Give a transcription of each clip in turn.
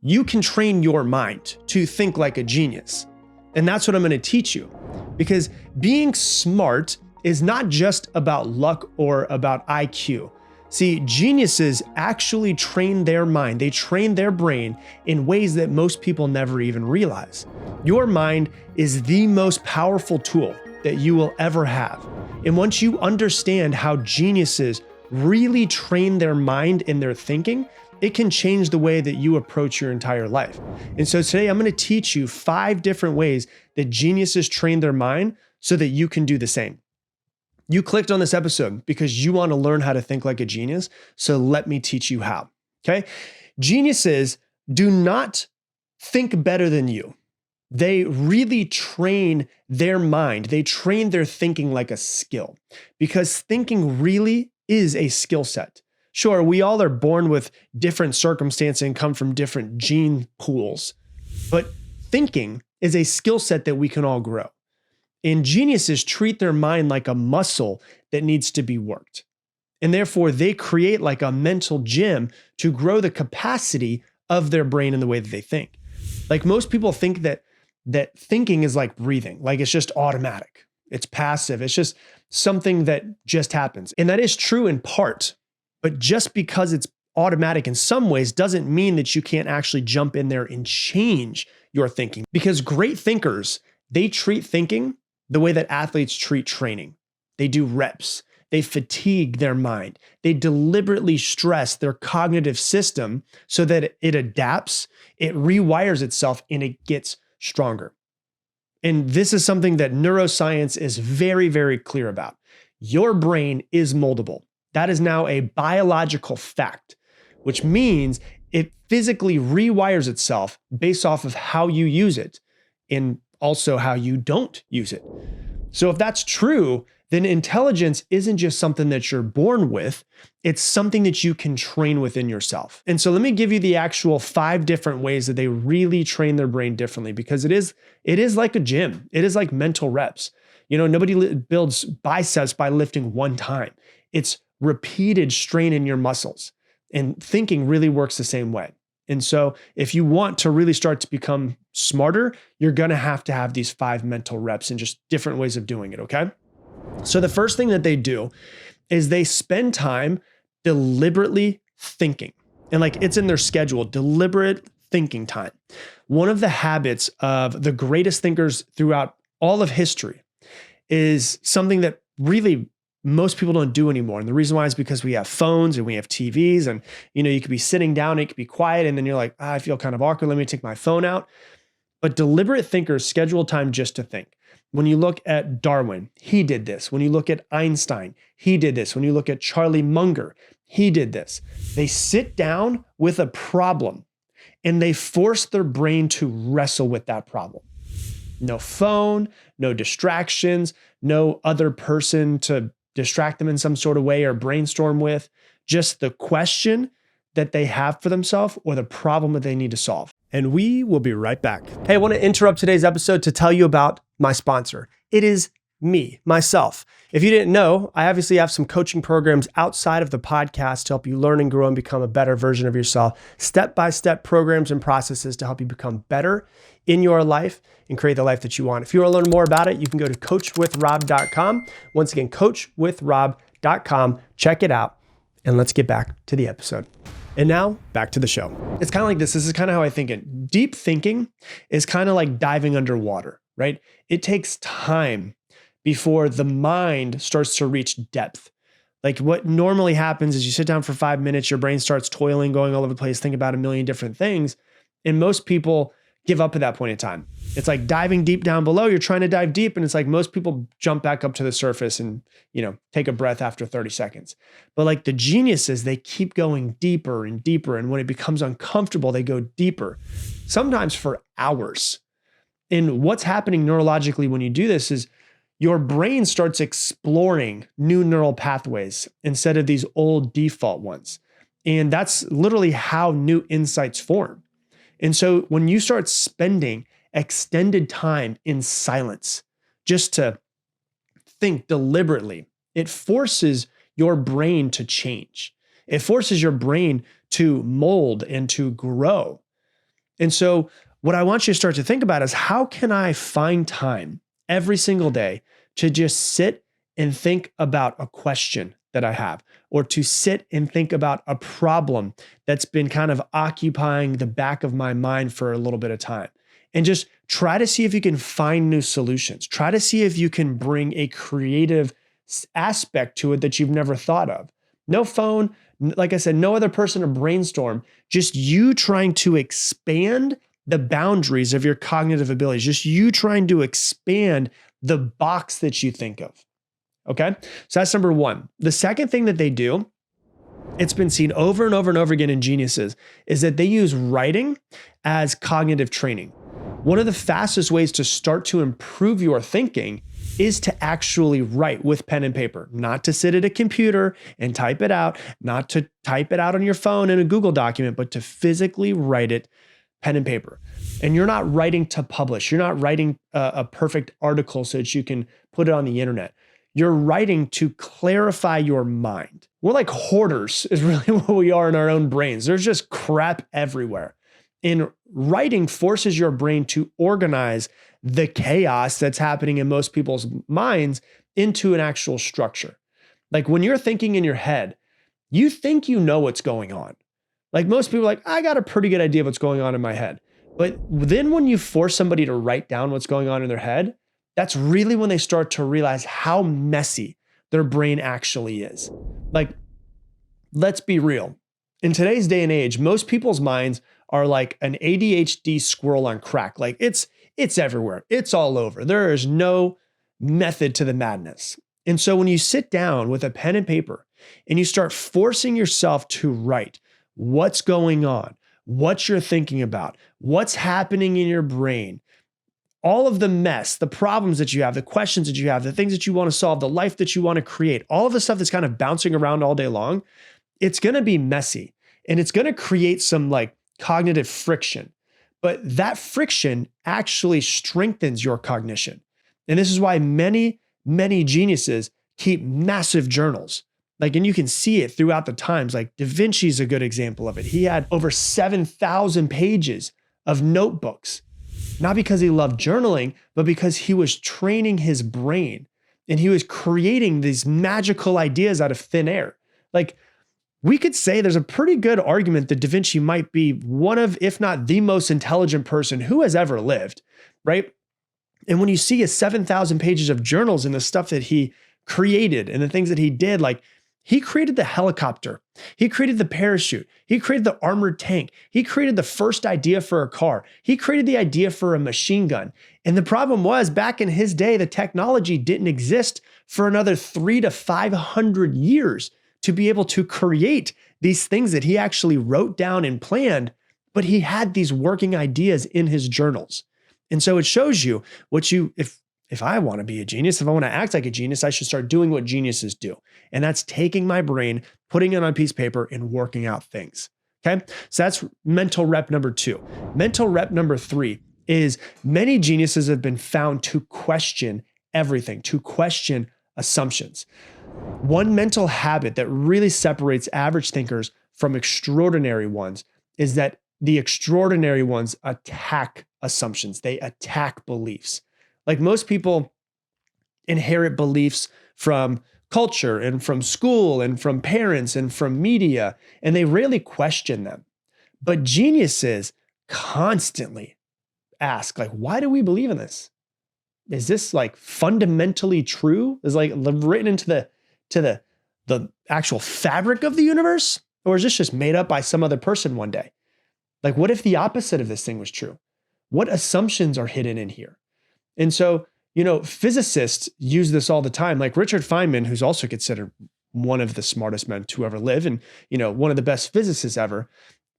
you can train your mind to think like a genius. And that's what I'm going to teach you. Because being smart is not just about luck or about IQ. See, geniuses actually train their mind. They train their brain in ways that most people never even realize. Your mind is the most powerful tool that you will ever have. And once you understand how geniuses really train their mind in their thinking, it can change the way that you approach your entire life. And so today I'm going to teach you 5 different ways that geniuses train their mind so that you can do the same. You clicked on this episode because you want to learn how to think like a genius. So let me teach you how. Okay. Geniuses do not think better than you. They really train their mind. They train their thinking like a skill, because thinking really is a skill set. Sure, we all are born with different circumstances and come from different gene pools, but thinking is a skill set that we can all grow. And geniuses treat their mind like a muscle that needs to be worked. And therefore, they create like a mental gym to grow the capacity of their brain in the way that they think. Like most people think that thinking is like breathing, like it's just automatic. It's passive. It's just something that just happens. And that is true in part, but just because it's automatic in some ways doesn't mean that you can't actually jump in there and change your thinking. Because great thinkers, they treat thinking the way that athletes treat training. They do reps. They fatigue their mind. They deliberately stress their cognitive system so that it adapts, it rewires itself, and it gets stronger. And this is something that neuroscience is very, very clear about. Your brain is moldable. That is now a biological fact, which means it physically rewires itself based off of how you use it and also how you don't use it. So if that's true, then intelligence isn't just something that you're born with, it's something that you can train within yourself. And so let me give you the actual 5 different ways that they really train their brain differently, because it is like a gym. It is like mental reps. You know, nobody builds biceps by lifting one time. It's repeated strain in your muscles, and thinking really works the same way. And so if you want to really start to become smarter, you're going to have these 5 mental reps and just different ways of doing it. Okay. So the first thing that they do is they spend time deliberately thinking, and like it's in their schedule, deliberate thinking time. One of the habits of the greatest thinkers throughout all of history is something that really most people don't do anymore. And the reason why is because we have phones and we have TVs, and you could be sitting down, it could be quiet, and then you're like, I feel kind of awkward. Let me take my phone out. But deliberate thinkers schedule time just to think. When you look at Darwin, he did this. When you look at Einstein, he did this. When you look at Charlie Munger, he did this. They sit down with a problem and they force their brain to wrestle with that problem. No phone, no distractions, no other person to distract them in some sort of way or brainstorm with, just the question that they have for themselves or the problem that they need to solve. And we will be right back. Hey, I want to interrupt today's episode to tell you about my sponsor. It is me, myself. If you didn't know, I obviously have some coaching programs outside of the podcast to help you learn and grow and become a better version of yourself. Step-by-step programs and processes to help you become better in your life and create the life that you want. If you want to learn more about it, you can go to coachwithrob.com. Once again, coachwithrob.com. Check it out. And let's get back to the episode. And now back to the show. It's kind of like this. This is kind of how I think it. Deep thinking is kind of like diving underwater, right? It takes time before the mind starts to reach depth. Like what normally happens is you sit down for 5 minutes, your brain starts toiling, going all over the place, think about a million different things. And most people give up at that point in time. It's like diving deep down below. You're trying to dive deep, and it's like most people jump back up to the surface and, take a breath after 30 seconds. But like the geniuses, they keep going deeper and deeper. And when it becomes uncomfortable, they go deeper, sometimes for hours. And what's happening neurologically when you do this is your brain starts exploring new neural pathways instead of these old default ones. And that's literally how new insights form. And so when you start spending extended time in silence just to think deliberately, it forces your brain to change. It forces your brain to mold and to grow. And so what I want you to start to think about is, how can I find time every single day to just sit and think about a question that I have, or to sit and think about a problem that's been kind of occupying the back of my mind for a little bit of time, and just try to see if you can find new solutions. Try to see if you can bring a creative aspect to it that you've never thought of. No phone, like I said, no other person to brainstorm, just you trying to expand the boundaries of your cognitive abilities, just you trying to expand the box that you think of. Okay? So that's number one. The second thing that they do, it's been seen over and over and over again in geniuses, is that they use writing as cognitive training. One of the fastest ways to start to improve your thinking is to actually write with pen and paper, not to sit at a computer and type it out, not to type it out on your phone in a Google document, but to physically write it pen and paper. And you're not writing to publish. You're not writing a perfect article so that you can put it on the internet. You're writing to clarify your mind. We're like hoarders is really what we are in our own brains. There's just crap everywhere. And writing forces your brain to organize the chaos that's happening in most people's minds into an actual structure. Like when you're thinking in your head, you think you know what's going on. Like most people are like, I got a pretty good idea of what's going on in my head. But then when you force somebody to write down what's going on in their head, that's really when they start to realize how messy their brain actually is. Like, let's be real. In today's day and age, most people's minds are like an ADHD squirrel on crack. Like it's everywhere. It's all over. There is no method to the madness. And so when you sit down with a pen and paper and you start forcing yourself to write what's going on, what you're thinking about, what's happening in your brain, all of the mess, the problems that you have, the questions that you have, the things that you want to solve, the life that you want to create, all of the stuff that's kind of bouncing around all day long, it's going to be messy and it's going to create some like cognitive friction. But that friction actually strengthens your cognition. And this is why many, many geniuses keep massive journals. Like, and you can see it throughout the times. Like Da Vinci is a good example of it. He had over 7,000 pages of notebooks, not because he loved journaling, but because he was training his brain and he was creating these magical ideas out of thin air. Like, we could say there's a pretty good argument that Da Vinci might be one of, if not the most intelligent person who has ever lived, right? And when you see his 7,000 pages of journals and the stuff that he created and the things that he did, like he created the helicopter, he created the parachute, he created the armored tank, he created the first idea for a car, he created the idea for a machine gun. And the problem was, back in his day, the technology didn't exist for another 300 to 500 years to be able to create these things that he actually wrote down and planned, but he had these working ideas in his journals. And so it shows you what you, if I want to be a genius, if I want to act like a genius, I should start doing what geniuses do. And that's taking my brain, putting it on a piece of paper and working out things. Okay. So that's mental rep number 2. Mental rep number 3 is many geniuses have been found to question everything, to question assumptions. One mental habit that really separates average thinkers from extraordinary ones is that the extraordinary ones attack assumptions. They attack beliefs. Like most people inherit beliefs from culture and from school and from parents and from media, and they rarely question them. But geniuses constantly ask, like, why do we believe in this? Is this like fundamentally true? Is like written into the actual fabric of the universe? Or is this just made up by some other person one day? Like, what if the opposite of this thing was true? What assumptions are hidden in here? And so, physicists use this all the time. Like Richard Feynman, who's also considered one of the smartest men to ever live and, one of the best physicists ever,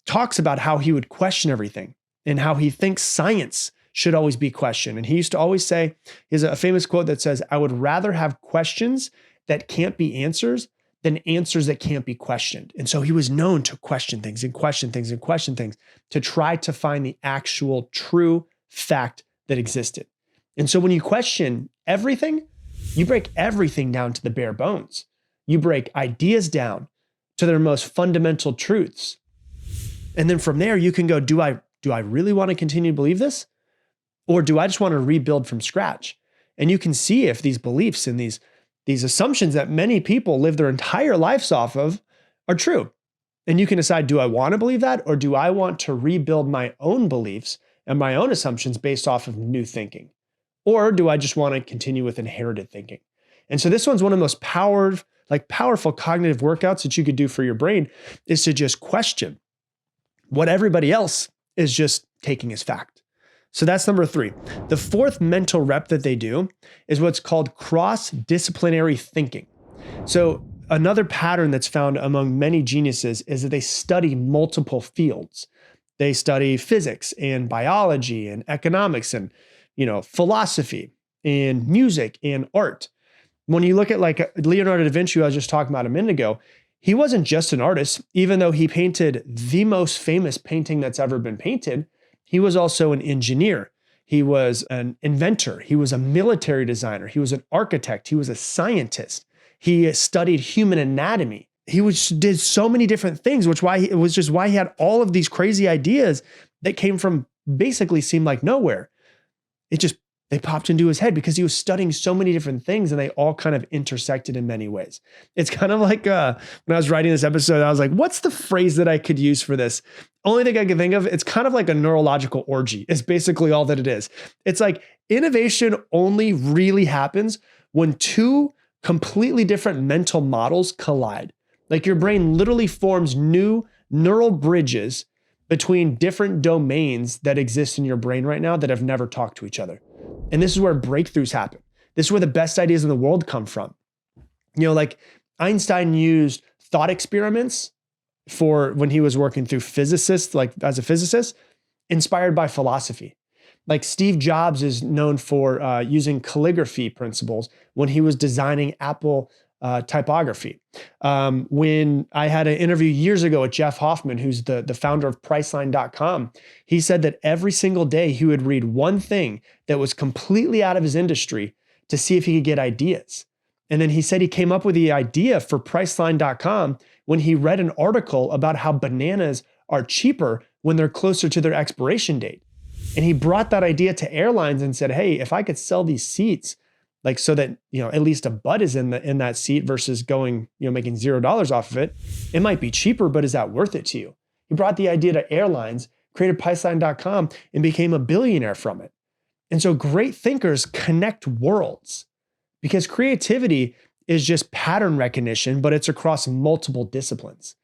talks about how he would question everything and how he thinks science should always be questioned. And he used to always say, he has a famous quote that says, I would rather have questions that can't be answers than answers that can't be questioned. And so he was known to question things and question things and question things to try to find the actual true fact that existed. And so when you question everything, you break everything down to the bare bones. You break ideas down to their most fundamental truths. And then from there, you can go, do I do I really want to continue to believe this? Or do I just want to rebuild from scratch? And you can see if these beliefs and these assumptions that many people live their entire lives off of are true. And you can decide, do I want to believe that? Or do I want to rebuild my own beliefs and my own assumptions based off of new thinking? Or do I just want to continue with inherited thinking? And so this one's one of the most powerful cognitive workouts that you could do for your brain, is to just question what everybody else is just taking as fact. So that's number 3. The 4th mental rep that they do is what's called cross-disciplinary thinking. So another pattern that's found among many geniuses is that they study multiple fields. They study physics and biology and economics and, philosophy and music and art. When you look at like Leonardo da Vinci, who I was just talking about a minute ago, he wasn't just an artist, even though he painted the most famous painting that's ever been painted. He was also an engineer. He was an inventor. He was a military designer. He was an architect. He was a scientist. He studied human anatomy. He did so many different things, why he had all of these crazy ideas that came from basically seemed like nowhere. They popped into his head because he was studying so many different things and they all kind of intersected in many ways. It's kind of like when I was writing this episode, I was like, what's the phrase that I could use for this? Only thing I can think of, it's kind of like a neurological orgy. It's basically all that it is. It's like innovation only really happens when 2 completely different mental models collide. Like your brain literally forms new neural bridges between different domains that exist in your brain right now that have never talked to each other. And this is where breakthroughs happen. This is where the best ideas in the world come from. Like Einstein used thought experiments for when he was working through physicists, like as a physicist, inspired by philosophy. Like Steve Jobs is known for using calligraphy principles when he was designing Apple typography. When I had an interview years ago with Jeff Hoffman, who's the founder of Priceline.com, he said that every single day he would read one thing that was completely out of his industry to see if he could get ideas. And then he said he came up with the idea for Priceline.com when he read an article about how bananas are cheaper when they're closer to their expiration date. And he brought that idea to airlines and said, hey, if I could sell these seats, like so that, at least a bud is in that seat versus going, making $0 off of it, it might be cheaper, but is that worth it to you? He brought the idea to airlines, created Priceline.com, and became a billionaire from it. And so great thinkers connect worlds because creativity is just pattern recognition, but it's across multiple disciplines.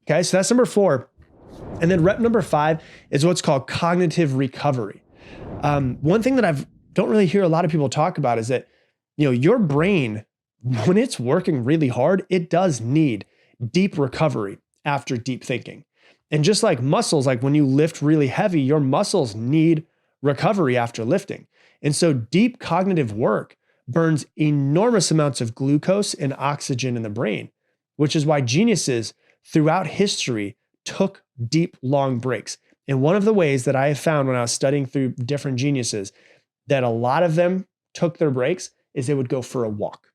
Okay, so that's number 4. And then rep number 5 is what's called cognitive recovery. One thing that I don't really hear a lot of people talk about is that your brain, when it's working really hard, it does need deep recovery after deep thinking. And just like muscles, like when you lift really heavy, your muscles need recovery after lifting. And so deep cognitive work burns enormous amounts of glucose and oxygen in the brain, which is why geniuses throughout history took deep, long breaks. And one of the ways that I have found when I was studying through different geniuses that a lot of them took their breaks is they would go for a walk.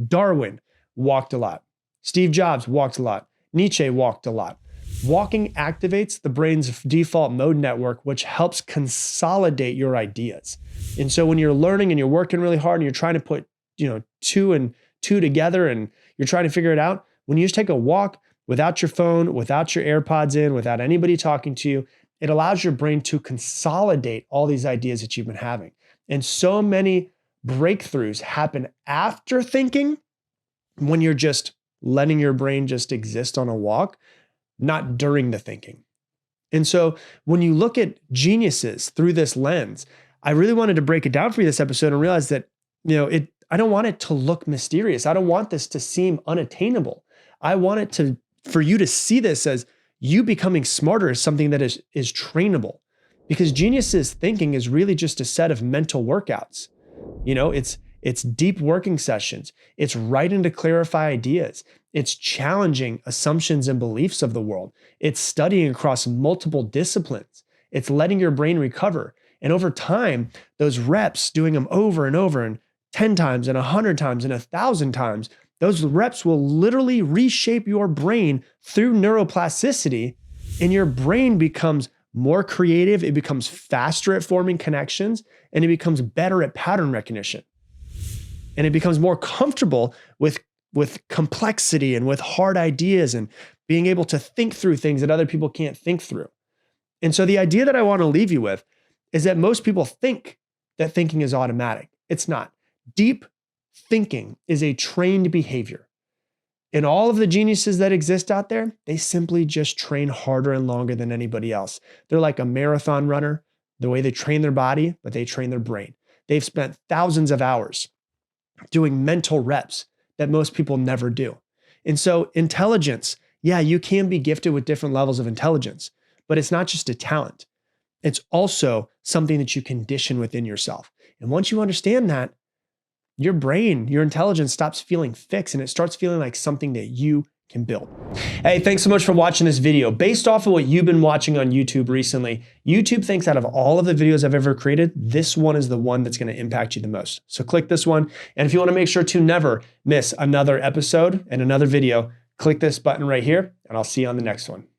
Darwin walked a lot. Steve Jobs walked a lot. Nietzsche walked a lot. Walking activates the brain's default mode network, which helps consolidate your ideas. And so when you're learning and you're working really hard and you're trying to put, 2 and 2 together and you're trying to figure it out, when you just take a walk without your phone, without your AirPods in, without anybody talking to you, it allows your brain to consolidate all these ideas that you've been having. And so many breakthroughs happen after thinking when you're just letting your brain just exist on a walk, not during the thinking. And so when you look at geniuses through this lens, I really wanted to break it down for you this episode and realize that, I don't want it to look mysterious. I don't want this to seem unattainable. I want it for you to see this as you becoming smarter as something that is trainable, because geniuses thinking is really just a set of mental workouts. It's deep working sessions. It's writing to clarify ideas. It's challenging assumptions and beliefs of the world. It's studying across multiple disciplines. It's letting your brain recover. And over time, those reps, doing them over and over and 10 times and 100 times and 1,000 times, those reps will literally reshape your brain through neuroplasticity, and your brain becomes more creative, it becomes faster at forming connections, and it becomes better at pattern recognition. And it becomes more comfortable with complexity and with hard ideas and being able to think through things that other people can't think through. And so the idea that I want to leave you with is that most people think that thinking is automatic. It's not. Deep thinking is a trained behavior. And all of the geniuses that exist out there, they simply just train harder and longer than anybody else. They're like a marathon runner, the way they train their body, but they train their brain. They've spent thousands of hours doing mental reps that most people never do. And so intelligence, yeah, you can be gifted with different levels of intelligence, but it's not just a talent. It's also something that you condition within yourself. And once you understand that, your brain, your intelligence stops feeling fixed and it starts feeling like something that you can build. Hey, thanks so much for watching this video. Based off of what you've been watching on YouTube recently, YouTube thinks out of all of the videos I've ever created, this one is the one that's going to impact you the most. So click this one. And if you want to make sure to never miss another episode and another video, click this button right here, and I'll see you on the next one.